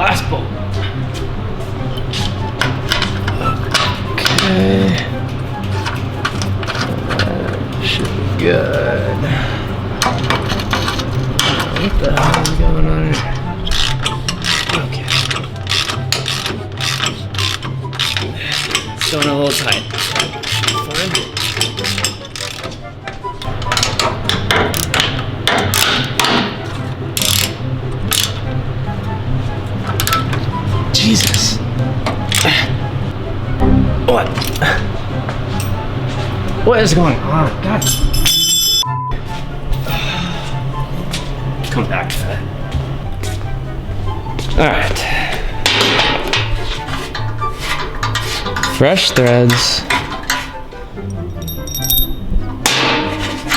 last bolt. Okay. That should be good. What the hell is going on here? Okay. It's going a little tight. Fine. Jesus. What? What is going on? God. Come back to that. Alright. Fresh threads.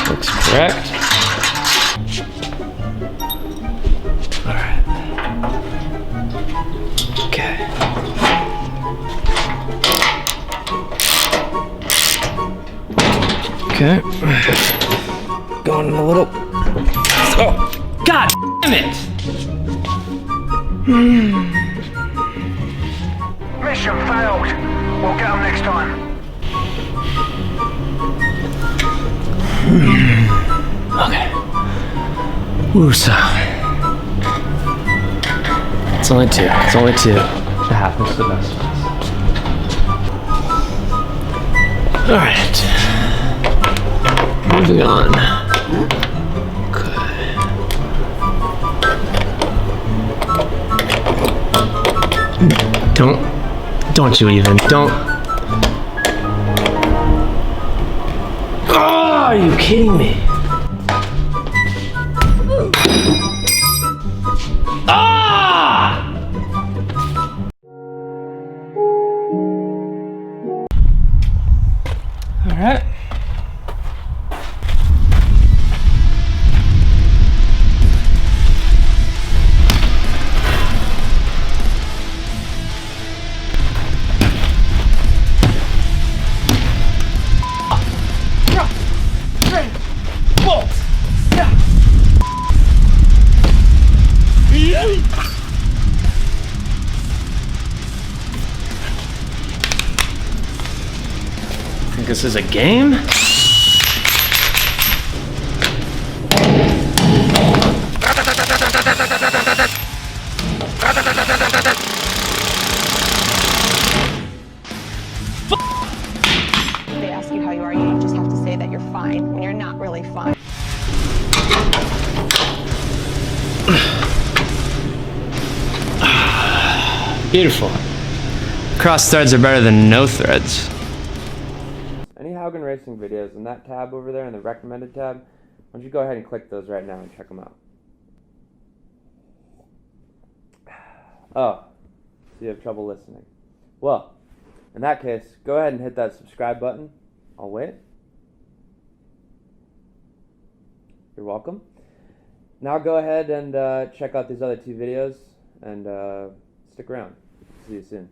Looks correct. Alright. Okay. Okay. Going a little. Oh, God damn it! Mission failed. We'll get them next time. Okay. Woosah. It's only two. It's only two. It happens to the best of us. Alright. Moving on. Okay. Don't you even. Don't. Oh, are you kidding me? Ah! All right. Think this is a game? They ask you how you are, you just have to say that you're fine when you're not really fine. Beautiful. Cross threads are better than no threads. Any Haugen Racing videos in that tab over there, in the recommended tab, why don't you go ahead and click those right now and check them out. Oh, so you have trouble listening. Well, in that case, go ahead and hit that subscribe button. I'll wait. You're welcome. Now go ahead and check out these other two videos and stick around. See you soon.